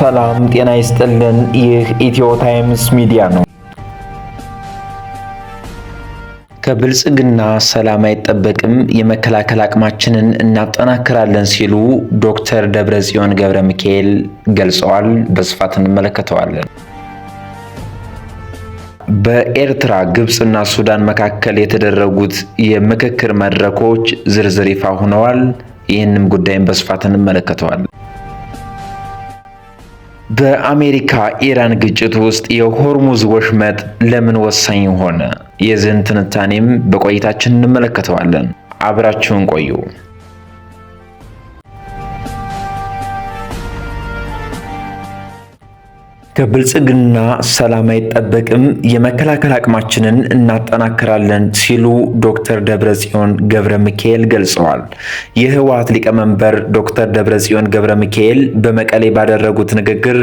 ሰላም ጤና ይስጥልን። ይህ ኢትዮ ታይምስ ሚዲያ ነው። ከብልጽግና ሰላም አይጠበቅም፣ የመከላከል አቅማችንን እናጠናክራለን ሲሉ ዶክተር ደብረጽዮን ገብረ ሚካኤል ገልጸዋል። በስፋት እንመለከተዋለን። በኤርትራ ግብጽና ሱዳን መካከል የተደረጉት የምክክር መድረኮች ዝርዝር ይፋ ሆነዋል። ይህንም ጉዳይን በስፋት እንመለከተዋለን። በአሜሪካ ኢራን ግጭት ውስጥ የሆርሙዝ ወሽመጥ ለምን ወሳኝ ሆነ? የዚህን ትንታኔም በቆይታችን እንመለከተዋለን። አብራችሁን ቆዩ። ከብልጽግና ሰላም አይጠበቅም፣ የመከላከል አቅማችንን እናጠናክራለን ሲሉ ዶክተር ደብረጽዮን ገብረ ሚካኤል ገልጸዋል። የህወሓት ሊቀመንበር ዶክተር ደብረጽዮን ገብረ ሚካኤል በመቀሌ ባደረጉት ንግግር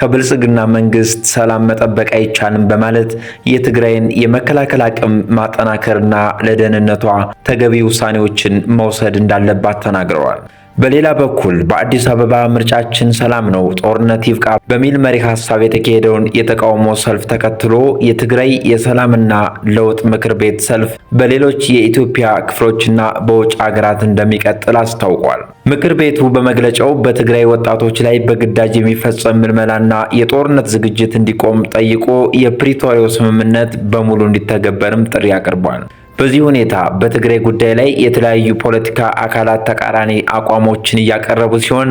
ከብልጽግና መንግስት ሰላም መጠበቅ አይቻልም በማለት የትግራይን የመከላከል አቅም ማጠናከርና ለደህንነቷ ተገቢ ውሳኔዎችን መውሰድ እንዳለባት ተናግረዋል። በሌላ በኩል በአዲስ አበባ ምርጫችን ሰላም ነው፣ ጦርነት ይብቃ በሚል መሪ ሀሳብ የተካሄደውን የተቃውሞ ሰልፍ ተከትሎ የትግራይ የሰላምና ለውጥ ምክር ቤት ሰልፍ በሌሎች የኢትዮጵያ ክፍሎችና በውጭ ሀገራት እንደሚቀጥል አስታውቋል። ምክር ቤቱ በመግለጫው በትግራይ ወጣቶች ላይ በግዳጅ የሚፈጸም ምልመላና የጦርነት ዝግጅት እንዲቆም ጠይቆ የፕሪቶሪያው ስምምነት በሙሉ እንዲተገበርም ጥሪ አቅርቧል። በዚህ ሁኔታ በትግራይ ጉዳይ ላይ የተለያዩ ፖለቲካ አካላት ተቃራኒ አቋሞችን እያቀረቡ ሲሆን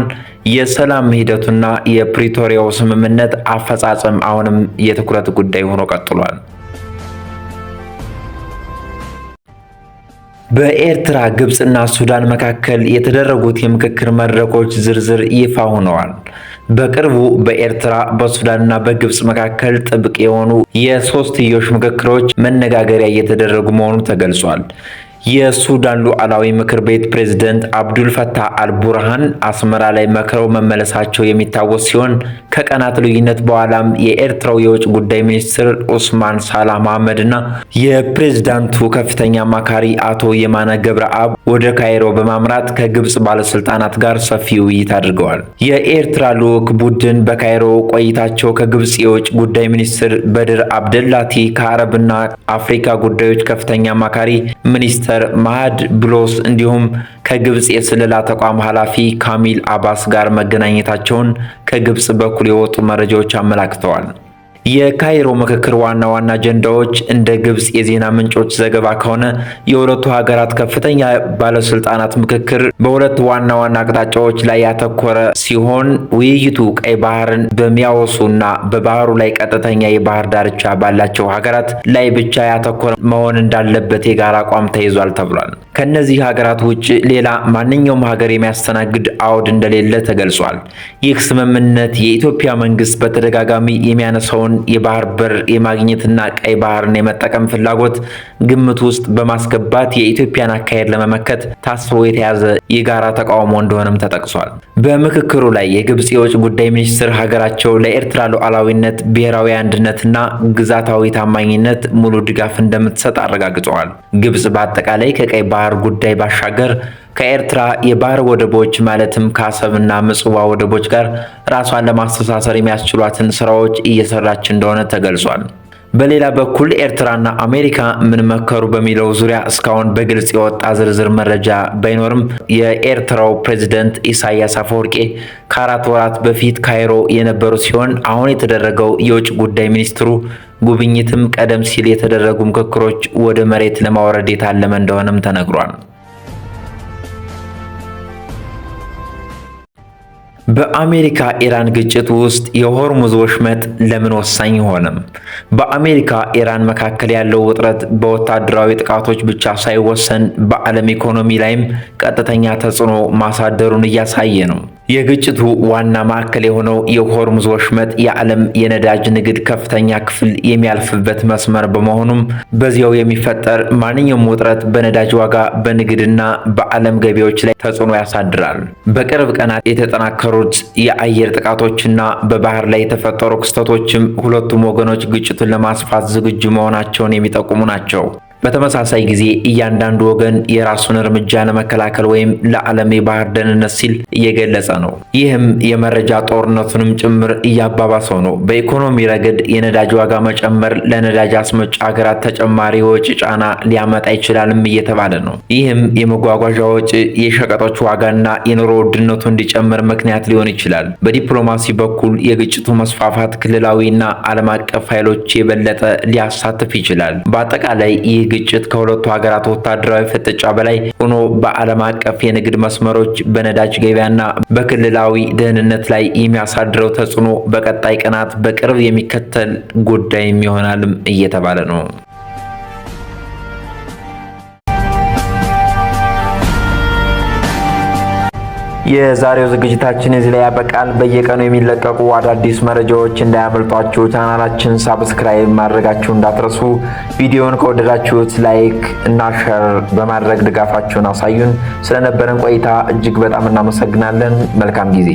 የሰላም ሂደቱና የፕሪቶሪያው ስምምነት አፈጻጸም አሁንም የትኩረት ጉዳይ ሆኖ ቀጥሏል። በኤርትራ ግብጽና ሱዳን መካከል የተደረጉት የምክክር መድረኮች ዝርዝር ይፋ ሆነዋል። በቅርቡ በኤርትራ በሱዳንና በግብጽ መካከል ጥብቅ የሆኑ የሶስትዮሽ ምክክሮች መነጋገሪያ እየተደረጉ መሆኑ ተገልጿል። የሱዳን ሉዓላዊ ምክር ቤት ፕሬዝዳንት አብዱል ፈታህ አልቡርሃን አስመራ ላይ መክረው መመለሳቸው የሚታወስ ሲሆን ከቀናት ልዩነት በኋላም የኤርትራው የውጭ ጉዳይ ሚኒስትር ኡስማን ሳላህ መሐመድና የፕሬዝዳንቱ ከፍተኛ አማካሪ አቶ የማነ ገብረአብ ወደ ካይሮ በማምራት ከግብጽ ባለስልጣናት ጋር ሰፊ ውይይት አድርገዋል። የኤርትራ ልዑክ ቡድን በካይሮ ቆይታቸው ከግብጽ የውጭ ጉዳይ ሚኒስትር በድር አብደላቲ ከአረብና አፍሪካ ጉዳዮች ከፍተኛ አማካሪ ሚኒስትር ማህድ ብሎስ እንዲሁም ከግብጽ የስለላ ተቋም ኃላፊ ካሚል አባስ ጋር መገናኘታቸውን ከግብጽ በኩል የወጡ መረጃዎች አመላክተዋል። የካይሮ ምክክር ዋና ዋና አጀንዳዎች እንደ ግብጽ የዜና ምንጮች ዘገባ ከሆነ የሁለቱ ሀገራት ከፍተኛ ባለስልጣናት ምክክር በሁለት ዋና ዋና አቅጣጫዎች ላይ ያተኮረ ሲሆን ውይይቱ ቀይ ባህርን በሚያወሱና በባህሩ ላይ ቀጥተኛ የባህር ዳርቻ ባላቸው ሀገራት ላይ ብቻ ያተኮረ መሆን እንዳለበት የጋራ አቋም ተይዟል ተብሏል። ከነዚህ ሀገራት ውጭ ሌላ ማንኛውም ሀገር የሚያስተናግድ አውድ እንደሌለ ተገልጿል። ይህ ስምምነት የኢትዮጵያ መንግስት በተደጋጋሚ የሚያነሳውን የባህር በር የማግኘትና ቀይ ባህርን የመጠቀም ፍላጎት ግምት ውስጥ በማስገባት የኢትዮጵያን አካሄድ ለመመከት ታስቦ የተያዘ የጋራ ተቃውሞ እንደሆነም ተጠቅሷል። በምክክሩ ላይ የግብጽ የውጭ ጉዳይ ሚኒስትር ሀገራቸው ለኤርትራ ሉዓላዊነት፣ ብሔራዊ አንድነትና ግዛታዊ ታማኝነት ሙሉ ድጋፍ እንደምትሰጥ አረጋግጠዋል። ግብጽ በአጠቃላይ ከቀይ ባህር ጉዳይ ባሻገር ከኤርትራ የባህር ወደቦች ማለትም ከአሰብና ምጽዋ ወደቦች ጋር ራሷን ለማስተሳሰር የሚያስችሏትን ስራዎች እየሰራች እንደሆነ ተገልጿል። በሌላ በኩል ኤርትራና አሜሪካ ምን መከሩ በሚለው ዙሪያ እስካሁን በግልጽ የወጣ ዝርዝር መረጃ ባይኖርም የኤርትራው ፕሬዝዳንት ኢሳያስ አፈወርቄ ከ4 ወራት በፊት ካይሮ የነበሩ ሲሆን አሁን የተደረገው የውጭ ጉዳይ ሚኒስትሩ ጉብኝትም ቀደም ሲል የተደረጉ ምክክሮች ወደ መሬት ለማውረድ የታለመ እንደሆነም ተነግሯል። በአሜሪካ ኢራን ግጭት ውስጥ የሆርሙዝ ወሽመጥ ለምን ወሳኝ ሆነም? በአሜሪካ ኢራን መካከል ያለው ውጥረት በወታደራዊ ጥቃቶች ብቻ ሳይወሰን በዓለም ኢኮኖሚ ላይም ቀጥተኛ ተጽዕኖ ማሳደሩን እያሳየ ነው። የግጭቱ ዋና ማዕከል የሆነው የሆርሙዝ ወሽመጥ የዓለም የነዳጅ ንግድ ከፍተኛ ክፍል የሚያልፍበት መስመር በመሆኑም በዚያው የሚፈጠር ማንኛውም ውጥረት በነዳጅ ዋጋ፣ በንግድና በዓለም ገበያዎች ላይ ተጽዕኖ ያሳድራል። በቅርብ ቀናት የተጠናከሩት የአየር ጥቃቶችና በባህር ላይ የተፈጠሩ ክስተቶችም ሁለቱም ወገኖች ግጭቱን ለማስፋት ዝግጁ መሆናቸውን የሚጠቁሙ ናቸው። በተመሳሳይ ጊዜ እያንዳንዱ ወገን የራሱን እርምጃ ለመከላከል ወይም ለዓለም የባህር ደህንነት ሲል እየገለጸ ነው። ይህም የመረጃ ጦርነቱንም ጭምር እያባባሰው ነው። በኢኮኖሚ ረገድ የነዳጅ ዋጋ መጨመር ለነዳጅ አስመጪ ሀገራት ተጨማሪ ወጪ ጫና ሊያመጣ ይችላልም እየተባለ ነው። ይህም የመጓጓዣ ወጪ፣ የሸቀጦች ዋጋና የኑሮ ውድነቱ እንዲጨምር ምክንያት ሊሆን ይችላል። በዲፕሎማሲ በኩል የግጭቱ መስፋፋት ክልላዊና ዓለም አቀፍ ኃይሎች የበለጠ ሊያሳትፍ ይችላል። በአጠቃላይ ይህ ግጭት ከሁለቱ ሀገራት ወታደራዊ ፍጥጫ በላይ ሆኖ በዓለም አቀፍ የንግድ መስመሮች፣ በነዳጅ ገበያና በክልላዊ ደህንነት ላይ የሚያሳድረው ተጽዕኖ በቀጣይ ቀናት በቅርብ የሚከተል ጉዳይ ይሆናልም እየተባለ ነው። የዛሬው ዝግጅታችን እዚህ ላይ ያበቃል። በየቀኑ የሚለቀቁ አዳዲስ መረጃዎች እንዳያመልጧችሁ ቻናላችን ሳብስክራይብ ማድረጋችሁ እንዳትረሱ። ቪዲዮውን ከወደዳችሁት ላይክ እና ሼር በማድረግ ድጋፋችሁን አሳዩን። ስለነበረን ቆይታ እጅግ በጣም እናመሰግናለን። መልካም ጊዜ